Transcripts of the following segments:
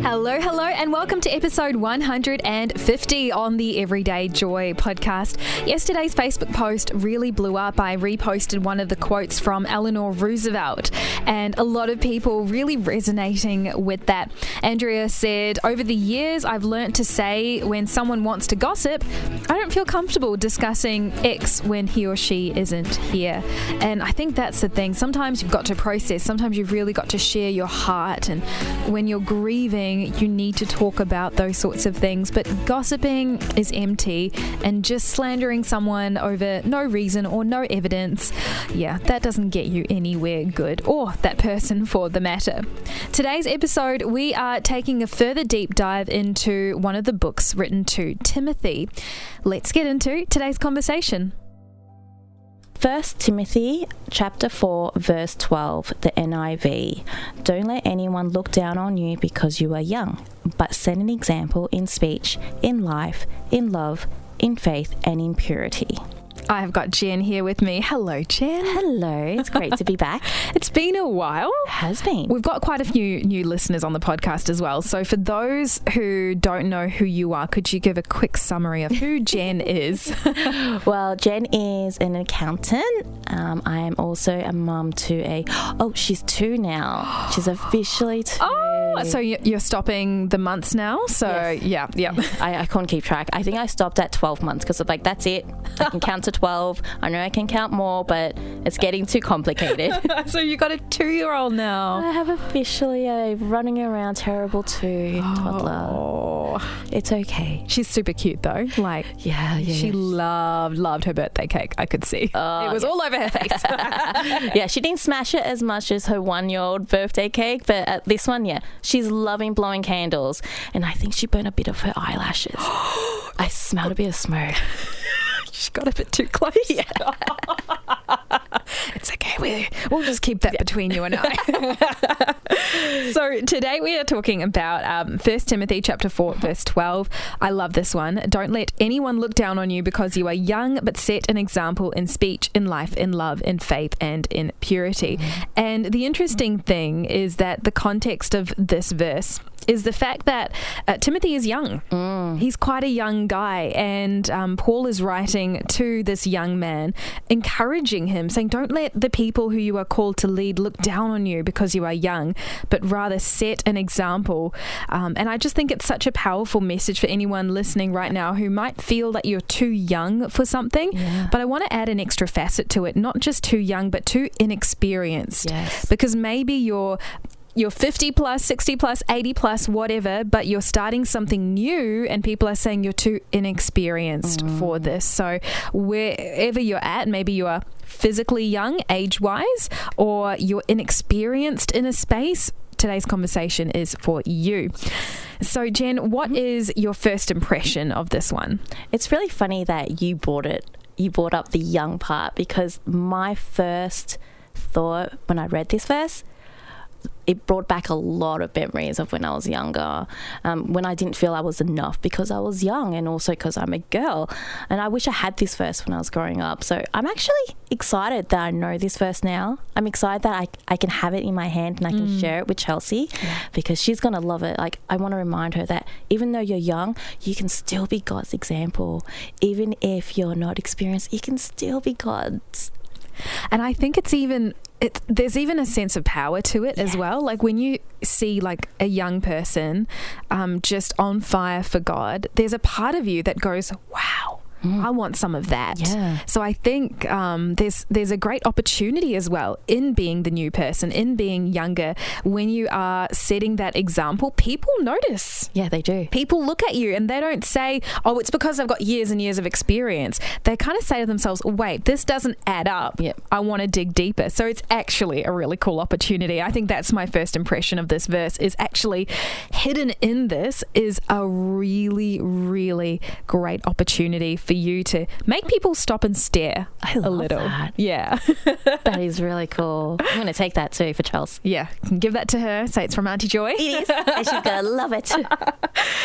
Hello, and welcome to episode 150 on the Everyday Joy podcast. Yesterday's Facebook post really blew up. I reposted one of the quotes from Eleanor Roosevelt, and a lot of people really resonating with that. Andrea said, "Over the years, I've learnt to say when someone wants to gossip, I don't feel comfortable discussing X when he or she isn't here." And I think that's the thing. Sometimes you've got to process. Sometimes you've really got to share your heart. And when you're grieving, you need to talk about those sorts of things. But gossiping is empty, and just slandering someone over no reason or no evidence, that doesn't get you anywhere good, or that person for the matter. Today's episode, we are taking a further deep dive into one of the books written to Timothy. Let's get into today's conversation. 1 Timothy chapter 4 verse 12, the NIV. Don't let anyone look down on you because you are young, but set an example in speech, in life, in love, in faith, and in purity. I have got Jen here with me. Hello, Jen. Hello, it's great to be back. It's been a while. It has been. We've got quite a few new listeners on the podcast as well. So for those who don't know who you are, could you give a quick summary of who Jen is? Well, Jen is an accountant. I am also a mum to she's 2 now. She's officially 2. Oh, so you're stopping the months now? So yes. yeah. I can't keep track. I think I stopped at 12 months because I'm like, that's it. I can count to 12. I know I can count more, but it's getting too complicated. So you got a 2-year-old now. I have officially a running around terrible 2 toddler. Oh. It's okay. She's super cute though. Like, she loved her birthday cake. I could see. It was all over her face. Yeah, she didn't smash it as much as her 1-year-old birthday cake, but this one, she's loving blowing candles, and I think she burned a bit of her eyelashes. I smelled a bit of smoke. She got a bit too close. Yeah. It's okay. We'll just keep that between you and I. So today we are talking about 1 Timothy chapter 4 verse 12. I love this one. Don't let anyone look down on you because you are young, but set an example in speech, in life, in love, in faith, and in purity. And the interesting thing is that the context of this verse is the fact that Timothy is young. He's quite a young guy, and Paul is writing to this young man, encouraging him, saying, don't let the people who you are called to lead look down on you because you are young, but rather set an example. And I just think it's such a powerful message for anyone listening right now who might feel that you're too young for something. But I want to add an extra facet to it, not just too young, but too inexperienced. Because maybe you're 50 plus, 60 plus, 80 plus, whatever, but you're starting something new and people are saying you're too inexperienced for this. So wherever you're at, maybe you are physically young, age-wise, or you're inexperienced in a space, today's conversation is for you. So Jen, what is your first impression of this one? It's really funny that you brought up the young part, because my first thought when I read this verse, it brought back a lot of memories of when I was younger, when I didn't feel I was enough because I was young, and also because I'm a girl. And I wish I had this verse when I was growing up. So I'm actually excited that I know this verse now. I'm excited that I can have it in my hand and I can share it with Chelsea, because she's going to love it. Like, I want to remind her that even though you're young, you can still be God's example. Even if you're not experienced, you can still be God's. And I think there's even a sense of power to it as well. Like when you see like a young person just on fire for God, there's a part of you that goes, wow, I want some of that. So I think there's a great opportunity as well in being the new person, in being younger. When you are setting that example, people notice. Yeah, they do. People look at you and they don't say, oh, it's because I've got years and years of experience. They kind of say to themselves, wait, this doesn't add up. I want to dig deeper. So it's actually a really cool opportunity. I think that's my first impression of this verse, is actually hidden in this is a really, really great opportunity for you to make people stop and stare a little. That. Yeah. That is really cool. I'm going to take that too for Chelsea. Yeah. Give that to her. Say it's from Auntie Joy. It is. And she's going to love it.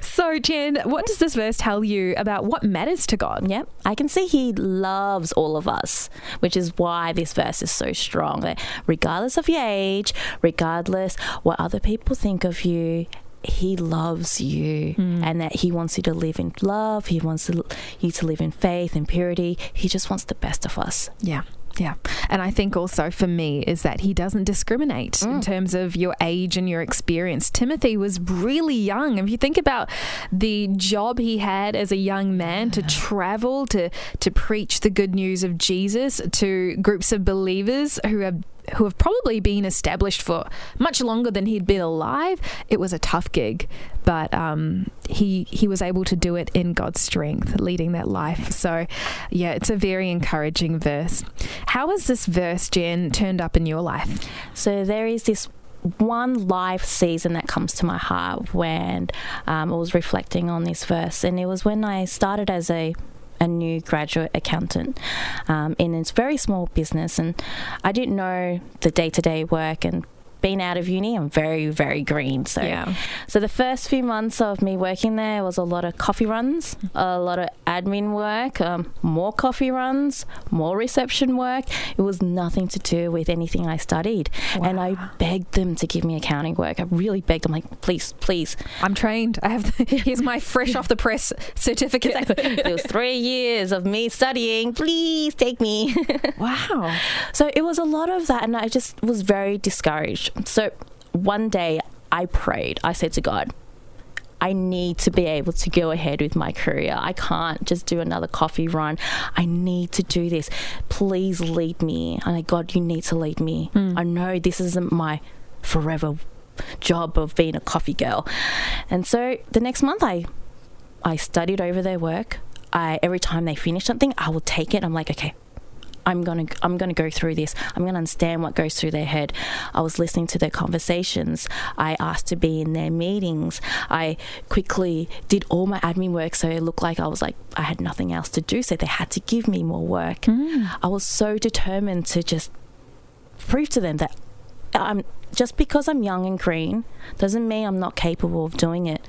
So, Jen, what does this verse tell you about what matters to God? Yep. I can see he loves all of us, which is why this verse is so strong. That regardless of your age, regardless what other people think of you, he loves you and that he wants you to live in love. He wants you to live in faith and purity. He just wants the best of us. Yeah. Yeah. And I think also for me is that he doesn't discriminate in terms of your age and your experience. Timothy was really young. If you think about the job he had as a young man to travel, to preach the good news of Jesus to groups of believers who have probably been established for much longer than he'd been alive, it was a tough gig. But he was able to do it in God's strength, leading that life. So, yeah, it's a very encouraging verse. How has this verse, Jen, turned up in your life? So there is this one life season that comes to my heart when I was reflecting on this verse. And it was when I started as a new graduate accountant in a very small business, and I didn't know the day-to-day work, and being out of uni, I'm very, very green. So the first few months of me working there was a lot of coffee runs, a lot of admin work, more coffee runs, more reception work. It was nothing to do with anything I studied. Wow. And I begged them to give me accounting work. I really begged them, like, please. I'm trained. I have, here's my fresh off the press certificate. Exactly. It was 3 years of me studying. Please take me. Wow. So it was a lot of that, and I just was very discouraged. So one day I prayed. I said to God, I need to be able to go ahead with my career. I can't just do another coffee run. I need to do this. Please lead me. And like, God, you need to lead me. I know this isn't my forever job of being a coffee girl. And so the next month I studied over their work. Every time they finish something, I will take it. I'm like, okay, I'm gonna go through this. I'm gonna understand what goes through their head. I was listening to their conversations. I asked to be in their meetings. I quickly did all my admin work, so it looked like I had nothing else to do, so they had to give me more work. I was so determined to just prove to them that just because I'm young and green doesn't mean I'm not capable of doing it.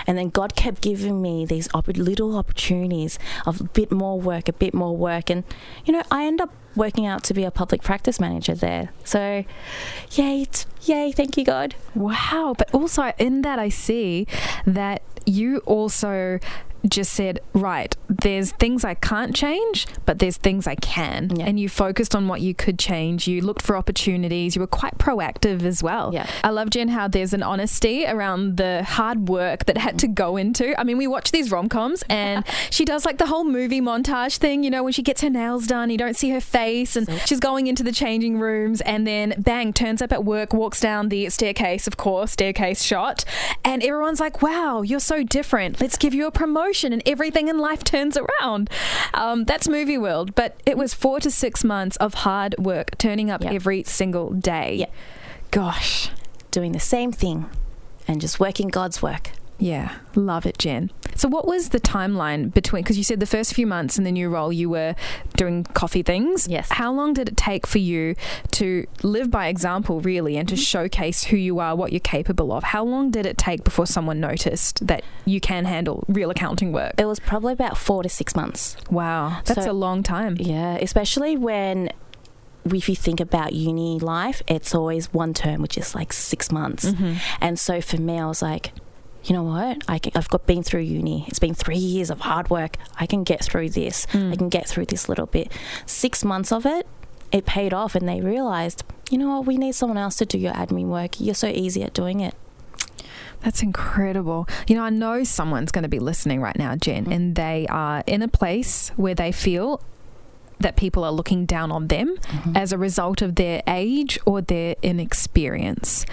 And then God kept giving me these little opportunities of a bit more work. And, I end up working out to be a public practice manager there. So, yay, thank you, God. Wow. But also in that I see that you also just said, right, there's things I can't change, but there's things I can. Yeah. And you focused on what you could change. You looked for opportunities. You were quite proactive as well. Yeah. I love, Jen, how there's an honesty around the hard work that had to go into. I mean, we watch these rom-coms and she does like the whole movie montage thing, when she gets her nails done, you don't see her face, and she's going into the changing rooms, and then bang, turns up at work, walks down the staircase shot, and everyone's like, wow, you're so different. Let's give you a promotion. And everything in life turns around. That's movie world, but it was 4 to 6 months of hard work, turning up every single day. Yep. Gosh. Doing the same thing and just working God's work. Yeah, love it, Jen. So what was the timeline between, because you said the first few months in the new role you were doing coffee things. Yes. How long did it take for you to live by example, really, and to showcase who you are, what you're capable of? How long did it take before someone noticed that you can handle real accounting work? It was probably about 4 to 6 months. Wow, that's a long time. Yeah, especially when, if you think about uni life, it's always one term, which is like 6 months. And so for me, I was like, you know what? I've been through uni. It's been 3 years of hard work. I can get through this. I can get through this little bit. 6 months of it paid off, and they realised, you know what? We need someone else to do your admin work. You're so easy at doing it. That's incredible. I know someone's going to be listening right now, Jen, and they are in a place where they feel that people are looking down on them as a result of their age or their inexperience.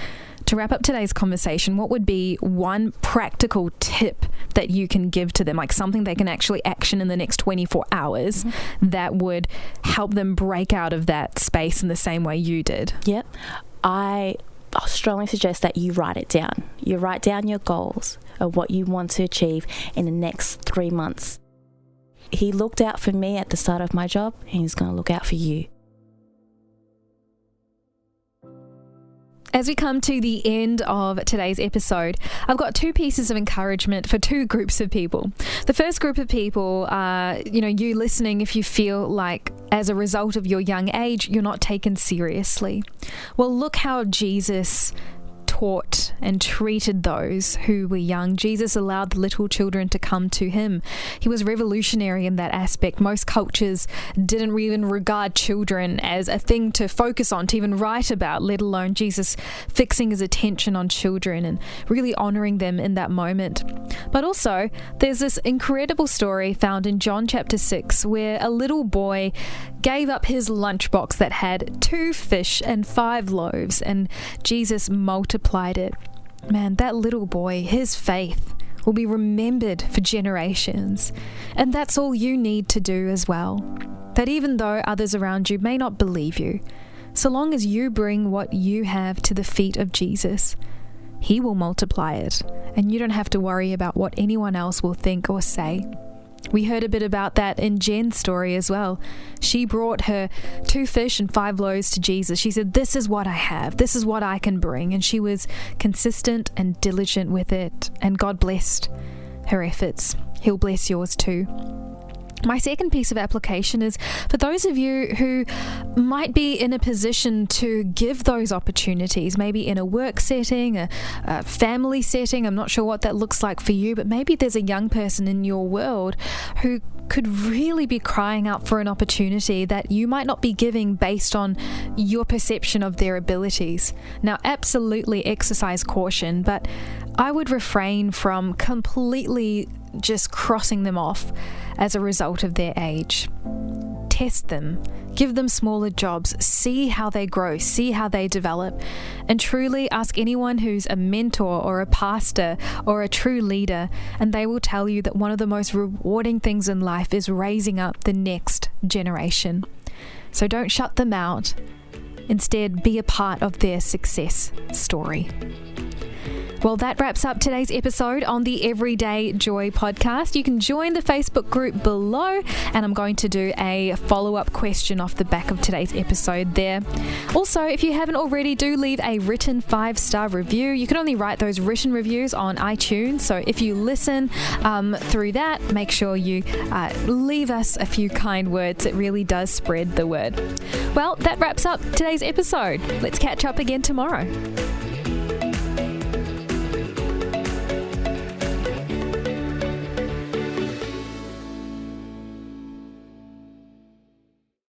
To wrap up today's conversation, what would be one practical tip that you can give to them, like something they can actually action in the next 24 hours that would help them break out of that space in the same way you did? Yep. I strongly suggest that you write it down. You write down your goals of what you want to achieve in the next 3 months. He looked out for me at the start of my job, and he's going to look out for you. As we come to the end of today's episode, I've got 2 pieces of encouragement for 2 groups of people. The first group of people are, you listening, if you feel like as a result of your young age, you're not taken seriously. Well, look how Jesus taught and treated those who were young. Jesus allowed the little children to come to him. He was revolutionary in that aspect. Most cultures didn't even regard children as a thing to focus on, to even write about, let alone Jesus fixing his attention on children and really honoring them in that moment. But also, there's this incredible story found in John chapter 6 where a little boy gave up his lunchbox that had 2 fish and 5 loaves, and Jesus multiplied it. Man, that little boy, his faith will be remembered for generations. And that's all you need to do as well. That even though others around you may not believe you, so long as you bring what you have to the feet of Jesus, he will multiply it, and you don't have to worry about what anyone else will think or say. We heard a bit about that in Jen's story as well. She brought her 2 fish and 5 loaves to Jesus. She said, "This is what I have. This is what I can bring." And she was consistent and diligent with it. And God blessed her efforts. He'll bless yours too. My second piece of application is for those of you who might be in a position to give those opportunities, maybe in a work setting, a family setting. I'm not sure what that looks like for you, but maybe there's a young person in your world who could really be crying out for an opportunity that you might not be giving based on your perception of their abilities. Now, absolutely exercise caution, but I would refrain from completely just crossing them off as a result of their age. Test them, give them smaller jobs, see how they grow, see how they develop, and truly ask anyone who's a mentor or a pastor or a true leader, and they will tell you that one of the most rewarding things in life is raising up the next generation. So don't shut them out. Instead, be a part of their success story. Well, that wraps up today's episode on the Everyday Joy podcast. You can join the Facebook group below, and I'm going to do a follow-up question off the back of today's episode there. Also, if you haven't already, do leave a written 5-star review. You can only write those written reviews on iTunes, so if you listen through that, make sure you leave us a few kind words. It really does spread the word. Well, that wraps up today's episode. Let's catch up again tomorrow.